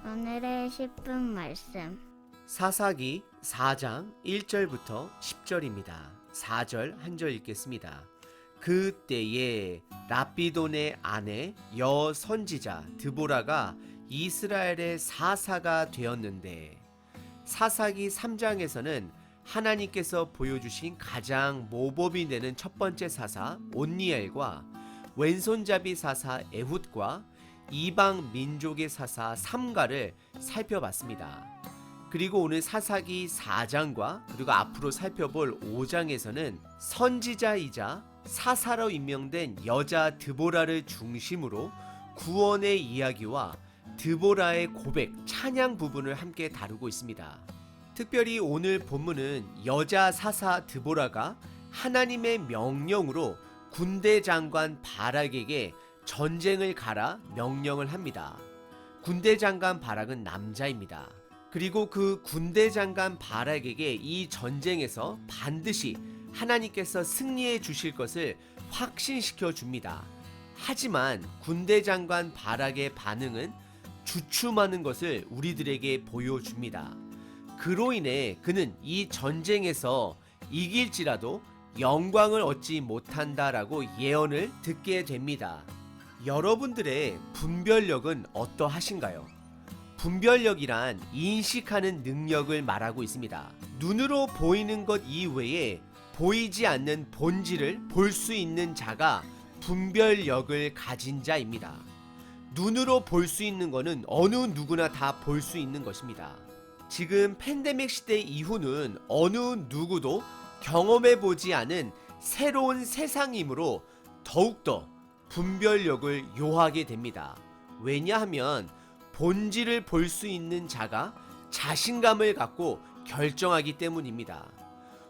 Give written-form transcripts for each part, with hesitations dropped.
오늘의 10분 말씀. 사사기 4장 1절부터 10절입니다. 4절 한 절 읽겠습니다. 그때에 라피돈의 아내 여선지자 드보라가 이스라엘의 사사가 되었는데, 사사기 3장에서는 하나님께서 보여주신 가장 모범이 되는 첫 번째 사사 온니엘과 왼손잡이 사사 에훗과 이방 민족의 사사 삼가를 살펴봤습니다. 그리고 오늘 사사기 4장과 그리고 앞으로 살펴볼 5장에서는 선지자이자 사사로 임명된 여자 드보라를 중심으로 구원의 이야기와 드보라의 고백, 찬양 부분을 함께 다루고 있습니다. 특별히 오늘 본문은 여자 사사 드보라가 하나님의 명령으로 군대 장관 바락에게 전쟁을 가라 명령을 합니다. 군대 장관 바락은 남자입니다. 그리고 그 군대 장관 바락에게 이 전쟁에서 반드시 하나님께서 승리해 주실 것을 확신시켜 줍니다. 하지만 군대 장관 바락의 반응은 주춤하는 것을 우리들에게 보여줍니다. 그로 인해 그는 이 전쟁에서 이길지라도 영광을 얻지 못한다라고 예언을 듣게 됩니다. 여러분들의 분별력은 어떠하신가요? 분별력이란 인식하는 능력을 말하고 있습니다. 눈으로 보이는 것 이외에 보이지 않는 본질을 볼 수 있는 자가 분별력을 가진 자입니다. 눈으로 볼 수 있는 것은 어느 누구나 다 볼 수 있는 것입니다. 지금 팬데믹 시대 이후는 어느 누구도 경험해보지 않은 새로운 세상이므로 더욱더 분별력을 요하게 됩니다. 왜냐하면 본질을 볼 수 있는 자가 자신감을 갖고 결정하기 때문입니다.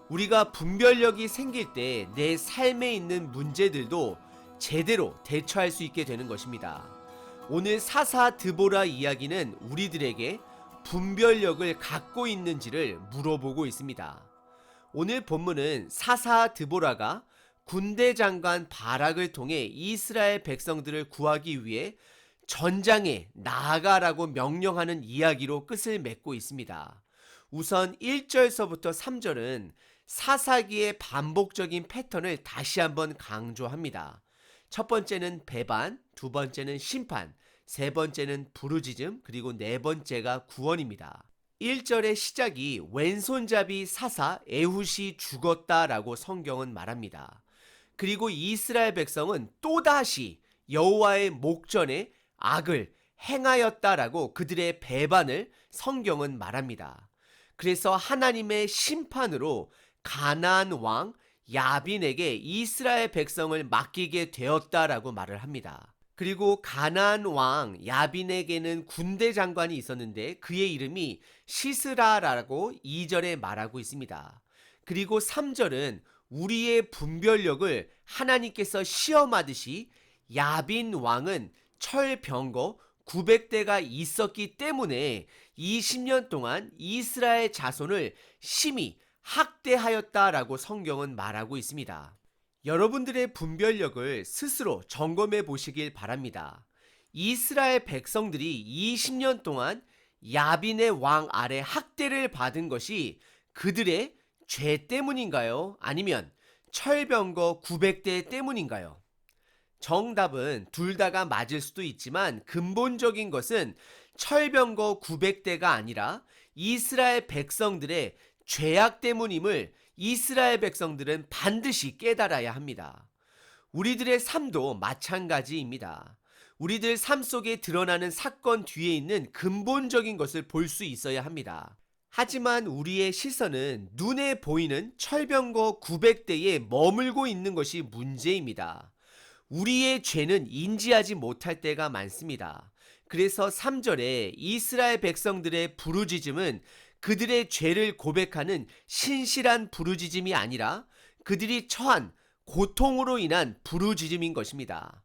우리가 분별력이 생길 때 내 삶에 있는 문제들도 제대로 대처할 수 있게 되는 것입니다. 오늘 사사 드보라 이야기는 우리들에게 분별력을 갖고 있는지를 물어보고 있습니다. 오늘 본문은 사사 드보라가 군대 장관 바락을 통해 이스라엘 백성들을 구하기 위해 전장에 나아가라고 명령하는 이야기로 끝을 맺고 있습니다. 우선 1절서부터 3절은 사사기의 반복적인 패턴을 다시 한번 강조합니다. 첫 번째는 배반, 두 번째는 심판, 세 번째는 부르짖음, 그리고 네 번째가 구원입니다. 1절의 시작이 왼손잡이 사사 에훗이 죽었다라고 성경은 말합니다. 그리고 이스라엘 백성은 또다시 여호와의 목전에 악을 행하였다라고 그들의 배반을 성경은 말합니다. 그래서 하나님의 심판으로 가나안 왕 야빈에게 이스라엘 백성을 맡기게 되었다라고 말을 합니다. 그리고 가나안 왕 야빈에게는 군대 장관이 있었는데 그의 이름이 시스라라고 2절에 말하고 있습니다. 그리고 3절은 우리의 분별력을 하나님께서 시험하듯이 야빈 왕은 철병거 900대가 있었기 때문에 20년 동안 이스라엘 자손을 심히 학대하였다라고 성경은 말하고 있습니다. 여러분들의 분별력을 스스로 점검해 보시길 바랍니다. 이스라엘 백성들이 20년 동안 야빈의 왕 아래 학대를 받은 것이 그들의 죄 때문인가요? 아니면 철병거 900대 때문인가요? 정답은 둘 다가 맞을 수도 있지만 근본적인 것은 철병거 900대가 아니라 이스라엘 백성들의 죄악 때문임을 이스라엘 백성들은 반드시 깨달아야 합니다. 우리들의 삶도 마찬가지입니다. 우리들 삶 속에 드러나는 사건 뒤에 있는 근본적인 것을 볼 수 있어야 합니다. 하지만 우리의 시선은 눈에 보이는 철병거 900대에 머물고 있는 것이 문제입니다. 우리의 죄는 인지하지 못할 때가 많습니다. 그래서 3절에 이스라엘 백성들의 부르짖음은 그들의 죄를 고백하는 신실한 부르짖음이 아니라 그들이 처한 고통으로 인한 부르짖음인 것입니다.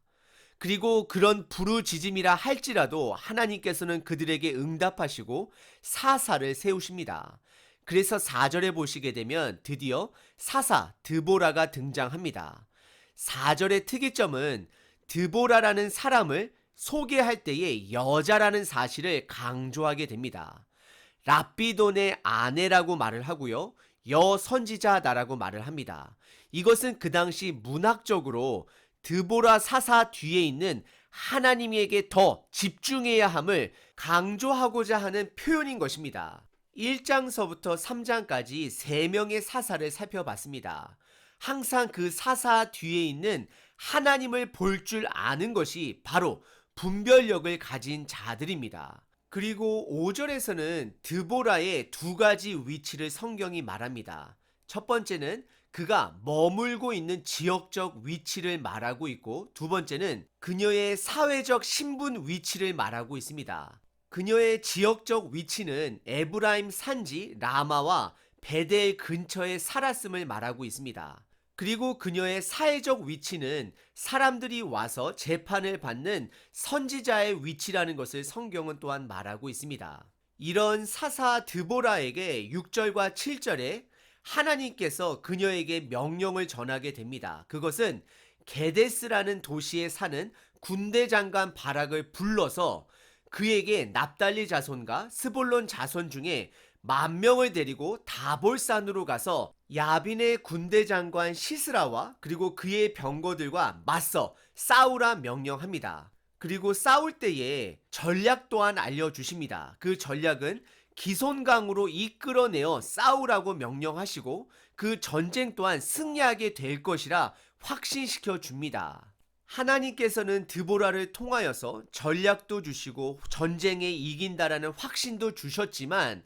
그리고 그런 부르짖음이라 할지라도 하나님께서는 그들에게 응답하시고 사사를 세우십니다. 그래서 4절에 보시게 되면 드디어 사사 드보라가 등장합니다. 4절의 특이점은 드보라라는 사람을 소개할 때에 여자라는 사실을 강조하게 됩니다. 랍비돈의 아내라고 말을 하고요. 여선지자다라고 말을 합니다. 이것은 그 당시 문학적으로 드보라 사사 뒤에 있는 하나님에게 더 집중해야 함을 강조하고자 하는 표현인 것입니다. 1장서부터 3장까지 3명의 사사를 살펴봤습니다. 항상 그 사사 뒤에 있는 하나님을 볼 줄 아는 것이 바로 분별력을 가진 자들입니다. 그리고 5절에서는 드보라의 2가지 위치를 성경이 말합니다. 첫 번째는 그가 머물고 있는 지역적 위치를 말하고 있고, 두 번째는 그녀의 사회적 신분 위치를 말하고 있습니다. 그녀의 지역적 위치는 에브라임 산지 라마와 베델 근처에 살았음을 말하고 있습니다. 그리고 그녀의 사회적 위치는 사람들이 와서 재판을 받는 선지자의 위치라는 것을 성경은 또한 말하고 있습니다. 이런 사사 드보라에게 6절과 7절에 하나님께서 그녀에게 명령을 전하게 됩니다. 그것은 게데스라는 도시에 사는 군대 장관 바락을 불러서 그에게 납달리 자손과 스볼론 자손 중에 10,000명을 데리고 다볼산으로 가서 야빈의 군대 장관 시스라와 그리고 그의 병거들과 맞서 싸우라 명령합니다. 그리고 싸울 때에 전략 또한 알려주십니다. 그 전략은 기손강으로 이끌어내어 싸우라고 명령하시고 그 전쟁 또한 승리하게 될 것이라 확신시켜 줍니다. 하나님께서는 드보라를 통하여서 전략도 주시고 전쟁에 이긴다라는 확신도 주셨지만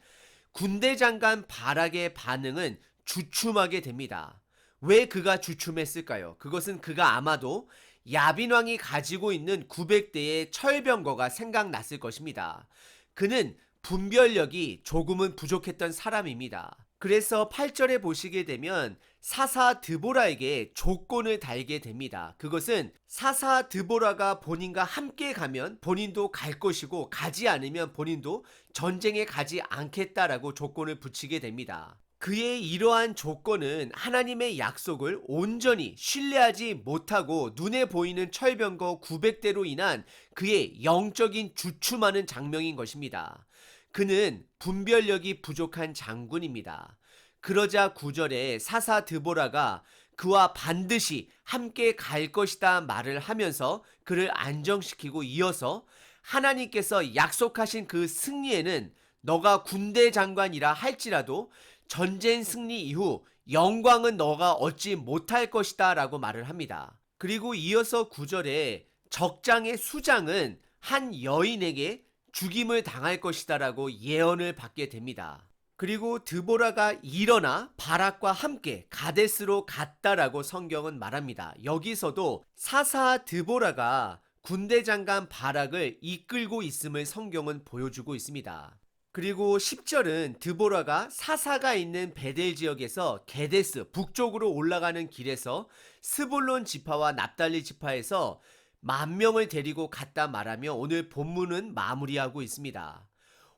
군대 장관 바락의 반응은 주춤하게 됩니다. 왜 그가 주춤했을까요? 그것은 그가 아마도 야빈 왕이 가지고 있는 900대의 철병거가 생각났을 것입니다. 그는 분별력이 조금은 부족했던 사람입니다. 그래서 8절에 보시게 되면 사사 드보라에게 조건을 달게 됩니다. 그것은 사사 드보라가 본인과 함께 가면 본인도 갈 것이고 가지 않으면 본인도 전쟁에 가지 않겠다라고 조건을 붙이게 됩니다. 그의 이러한 조건은 하나님의 약속을 온전히 신뢰하지 못하고 눈에 보이는 철병거 900대로 인한 그의 영적인 주춤하는 장면인 것입니다. 그는 분별력이 부족한 장군입니다. 그러자 9절에 사사 드보라가 그와 반드시 함께 갈 것이다 말을 하면서 그를 안정시키고 이어서 하나님께서 약속하신 그 승리에는 너가 군대 장관이라 할지라도 전쟁 승리 이후 영광은 너가 얻지 못할 것이다 라고 말을 합니다. 그리고 이어서 9절에 적장의 수장은 한 여인에게 죽임을 당할 것이다 라고 예언을 받게 됩니다. 그리고 드보라가 일어나 바락과 함께 가데스로 갔다라고 성경은 말합니다. 여기서도 사사 드보라가 군대 장관 바락을 이끌고 있음을 성경은 보여주고 있습니다. 그리고 10절은 드보라가 사사가 있는 베델 지역에서 게데스 북쪽으로 올라가는 길에서 스볼론 지파와 납달리 지파에서 10,000명을 데리고 갔다 말하며 오늘 본문은 마무리하고 있습니다.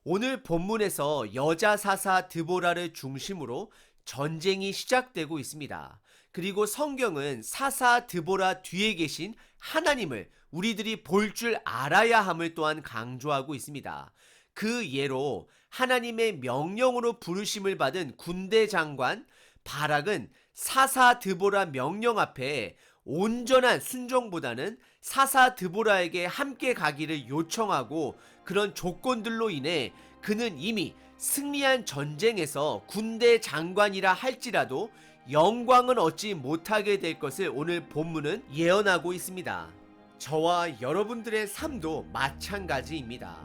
오늘 본문에서 여자 사사 드보라를 중심으로 전쟁이 시작되고 있습니다. 그리고 성경은 사사 드보라 뒤에 계신 하나님을 우리들이 볼 줄 알아야 함을 또한 강조하고 있습니다. 그 예로 하나님의 명령으로 부르심을 받은 군대 장관 바락은 사사 드보라 명령 앞에 온전한 순종보다는 사사 드보라에게 함께 가기를 요청하고 그런 조건들로 인해 그는 이미 승리한 전쟁에서 군대 장관이라 할지라도 영광은 얻지 못하게 될 것을 오늘 본문은 예언하고 있습니다. 저와 여러분들의 삶도 마찬가지입니다.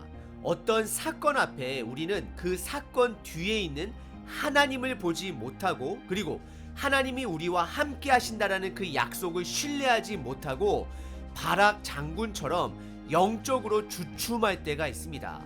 어떤 사건 앞에 우리는 그 사건 뒤에 있는 하나님을 보지 못하고 그리고 하나님이 우리와 함께 하신다라는 그 약속을 신뢰하지 못하고 바락 장군처럼 영적으로 주춤할 때가 있습니다.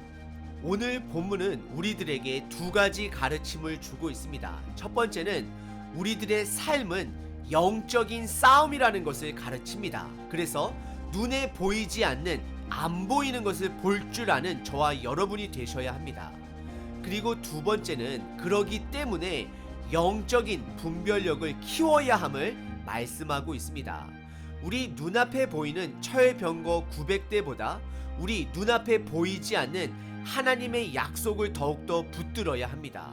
오늘 본문은 우리들에게 2가지 가르침을 주고 있습니다. 첫 번째는 우리들의 삶은 영적인 싸움이라는 것을 가르칩니다. 그래서 눈에 보이지 않는 안 보이는 것을 볼 줄 아는 저와 여러분이 되셔야 합니다. 그리고 2번째는 그러기 때문에 영적인 분별력을 키워야 함을 말씀하고 있습니다. 우리 눈앞에 보이는 철병거 900대보다 우리 눈앞에 보이지 않는 하나님의 약속을 더욱더 붙들어야 합니다.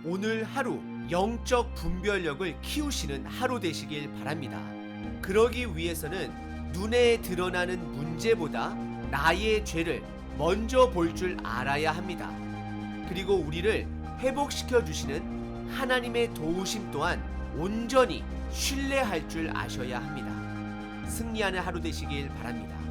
오늘 하루 영적 분별력을 키우시는 하루 되시길 바랍니다. 그러기 위해서는 눈에 드러나는 문제보다 나의 죄를 먼저 볼 줄 알아야 합니다. 그리고 우리를 회복시켜 주시는 하나님의 도우심 또한 온전히 신뢰할 줄 아셔야 합니다. 승리하는 하루 되시길 바랍니다.